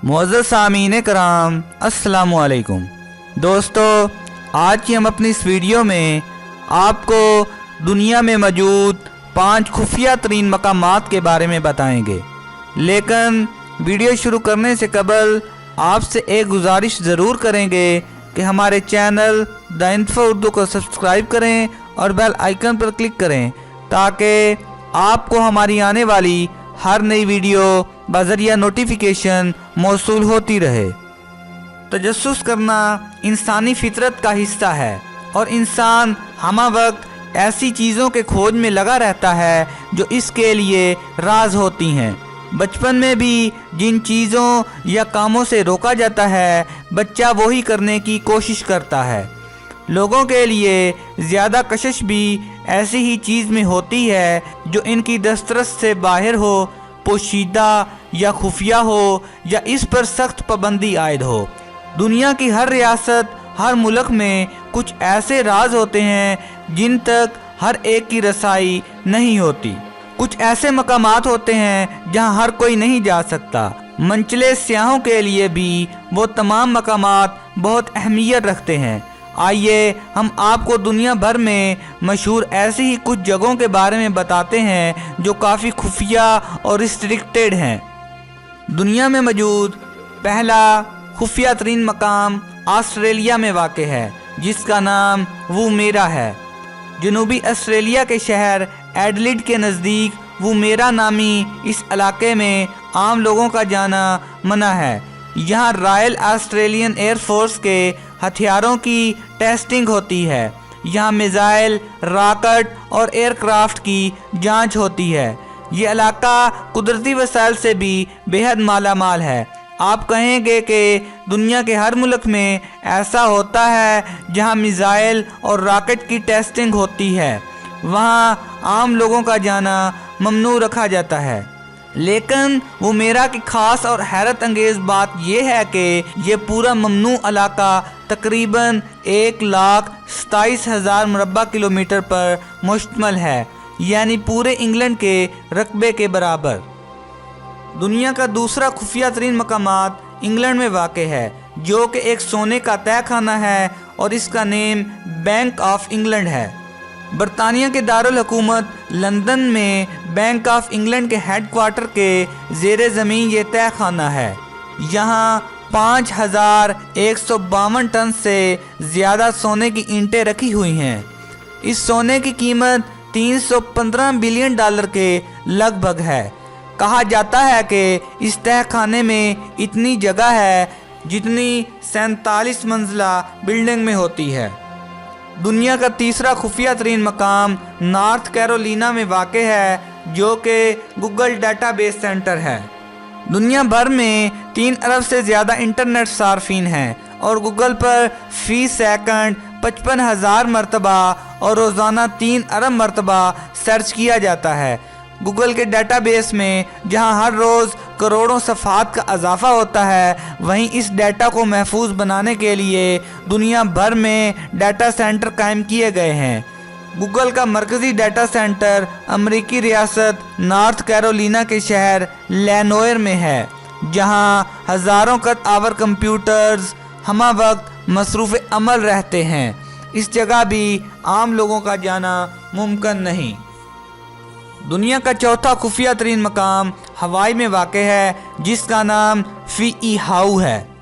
मुअज़्ज़ज़ सामीन कराम, अस्सलामु अलैकुम। दोस्तों, आज की हम अपनी इस वीडियो में आपको दुनिया में मौजूद 5 खुफिया तरीन मकामात के बारे में बताएंगे। लेकिन वीडियो शुरू करने से कबल आपसे एक गुजारिश ज़रूर करेंगे कि हमारे चैनल द इंफो उर्दू को सब्सक्राइब करें और बेल आइकन पर क्लिक करें ताकि आपको हमारी आने वाली हर नई वीडियो बज़रिया नोटिफिकेशन मौसूल होती रहे। तजस्सुस करना इंसानी फितरत का हिस्सा है और इंसान हमा वक्त ऐसी चीज़ों के खोज में लगा रहता है जो इसके लिए राज होती हैं। बचपन में भी जिन चीज़ों या कामों से रोका जाता है, बच्चा वही करने की कोशिश करता है। लोगों के लिए ज़्यादा कशिश भी ऐसी ही चीज़ में होती है जो इनकी दस्तरस से बाहर हो, पोशीदा या खुफिया हो या इस पर सख्त पाबंदी आयद हो। दुनिया की हर रियासत, हर मुल्क में कुछ ऐसे राज होते हैं जिन तक हर एक की रसाई नहीं होती। कुछ ऐसे मकामात होते हैं जहां हर कोई नहीं जा सकता। मंचले सियाहों के लिए भी वो तमाम मकामात बहुत अहमियत रखते हैं। आइए हम आपको दुनिया भर में मशहूर ऐसी ही कुछ जगहों के बारे में बताते हैं जो काफ़ी खुफिया और रिस्ट्रिक्टेड हैं। दुनिया में मौजूद पहला खुफिया तरीन मकाम ऑस्ट्रेलिया में वाक़ है, जिसका नाम वूमेरा है। जनूबी ऑस्ट्रेलिया के शहर एडलेड के नज़दीक वूमेरा नामी इस इलाके में आम लोगों का जाना मना है। यहाँ रॉयल ऑस्ट्रेलियन एयर फोर्स के हथियारों की टेस्टिंग होती है। यहाँ मिसाइल, रॉकेट और एयरक्राफ्ट की जांच होती है। ये इलाका कुदरती वसाइल से भी बेहद माला माल है। आप कहेंगे कि दुनिया के हर मुल्क में ऐसा होता है जहाँ मिसाइल और रॉकेट की टेस्टिंग होती है, वहाँ आम लोगों का जाना ममनू रखा जाता है। लेकिन वूमेरा की खास और हैरत अंगेज़ बात यह है कि ये पूरा ममनू इलाका तकरीबन 1,27,000 मुरब्बा किलोमीटर पर मुश्तमिल है, यानी पूरे इंग्लैंड के रकबे के बराबर। दुनिया का दूसरा खुफिया तरीन मकामात इंग्लैंड में वाक़ है, जो कि एक सोने का तहखाना है और इसका नेम बैंक ऑफ इंग्लैंड है। बरतानिया के दारुल हुकूमत लंदन में बैंक ऑफ इंग्लैंड के हेडक्वार्टर के ज़ेरे ज़मीन ये तहखाना है। यहाँ 5,152 टन से ज़्यादा सोने की ईंटें रखी हुई हैं। इस सोने की कीमत 315 बिलियन डॉलर के लगभग है। कहा जाता है कि इस तहखाने में इतनी जगह है जितनी 47 मंजिला बिल्डिंग में होती है। दुनिया का तीसरा खुफिया तरीन मकाम नॉर्थ कैरोलिना में वाक़ है, जो कि गूगल डेटाबेस सेंटर है। दुनिया भर में 3 अरब से ज़्यादा इंटरनेट सार्फिन हैं और गूगल पर फ़ी सेकंड 55,000 मरतबा और रोज़ाना 3 अरब मरतबा सर्च किया जाता है। गूगल के डेटाबेस में जहां हर रोज़ करोड़ों सफ़ात का इजाफा होता है, वहीं इस डेटा को महफूज बनाने के लिए दुनिया भर में डेटा सेंटर कायम किए गए हैं। गूगल का मरकज़ी डेटा सेंटर अमरीकी रियासत नॉर्थ कैरोलिना के शहर लेनोयर में है, जहां हज़ारों कद आवर कंप्यूटर्स हमा वक्त मसरूफ़ अमल रहते हैं। इस जगह भी आम लोगों का जाना मुमकिन नहीं। दुनिया का चौथा खुफिया तरीन मकाम हवाई में वाक़ है, जिसका नाम फ़ी हाउ है।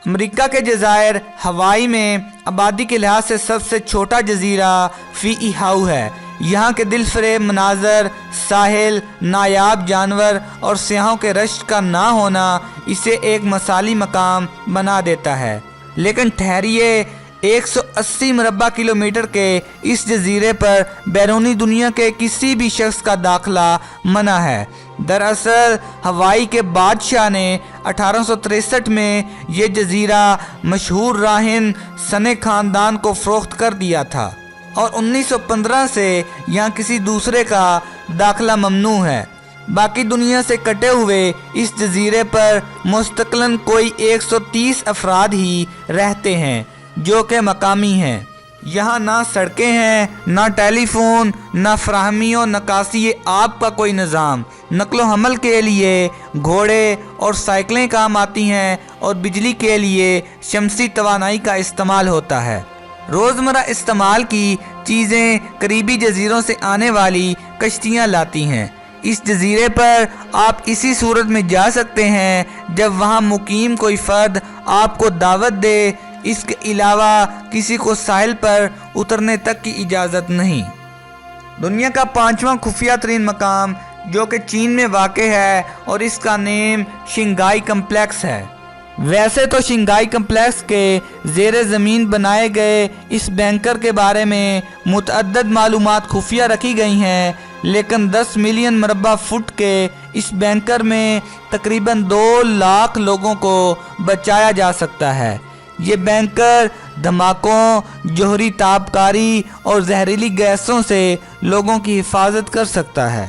अमेरिका के जज़ायर हवाई में आबादी के लिहाज से सबसे छोटा जजीरा फ़ी हाउ है। यहाँ के दिलफरेब मनाजर, साहिल, नायाब जानवर और सियाहों के रश का ना होना इसे एक मसाली मकाम बना देता है। लेकिन ठहरिए, 180 मुरब्बा किलोमीटर के इस जजीरे पर बैरूनी दुनिया के किसी भी शख्स का दाखिला मना है। दरअसल हवाई के बादशाह ने 1863 में ये जजीरा मशहूर राहिन सने ख़ानदान को फ़रोख्त कर दिया था और 1915 से यहाँ किसी दूसरे का दाखिला ममनू है। बाकी दुनिया से कटे हुए इस जजीरे पर मुस्तक़िलन कोई 130 अफराद ही रहते हैं, जो कि मकामी हैं। यहाँ ना सड़कें हैं, ना टेलीफोन, ना फराहमी और नकासी आब का कोई निज़ाम। नकलो हमल के लिए घोड़े और साइकिलें काम आती हैं और बिजली के लिए शमसी तवानाई का इस्तेमाल होता है। रोज़मर्रा इस्तेमाल की चीज़ें करीबी जजीरों से आने वाली कश्तियाँ लाती हैं। इस जजीरे पर आप इसी सूरत में जा सकते हैं जब वहाँ मुकीम कोई फ़र्द आपको दावत दे। इसके अलावा किसी को साहिल पर उतरने तक की इजाज़त नहीं। दुनिया का 5वां खुफिया तरीन मकाम जो कि चीन में वाक़े है और इसका नेम शिंगाई कम्प्लेक्स है। वैसे तो शिंगाई कम्प्लेक्स के ज़ेरे ज़मीन बनाए गए इस बैंकर के बारे में मुतअद्दद मालूमात खुफिया रखी गई हैं, लेकिन 10 मिलियन मरबा फुट के इस बैंकर में तकरीबन 2 लाख लोगों को बचाया जा सकता है। ये बैंकर धमाकों, जोहरी ताबकारी और जहरीली गैसों से लोगों की हिफाजत कर सकता है।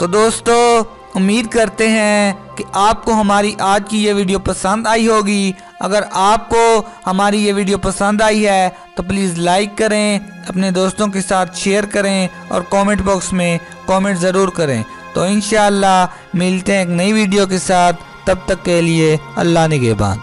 तो दोस्तों, उम्मीद करते हैं कि आपको हमारी आज की ये वीडियो पसंद आई होगी। अगर आपको हमारी ये वीडियो पसंद आई है तो प्लीज़ लाइक करें, अपने दोस्तों के साथ शेयर करें और कमेंट बॉक्स में कमेंट ज़रूर करें। तो इंशाअल्लाह मिलते हैं एक नई वीडियो के साथ। तब तक के लिए अल्लाह निगहबान।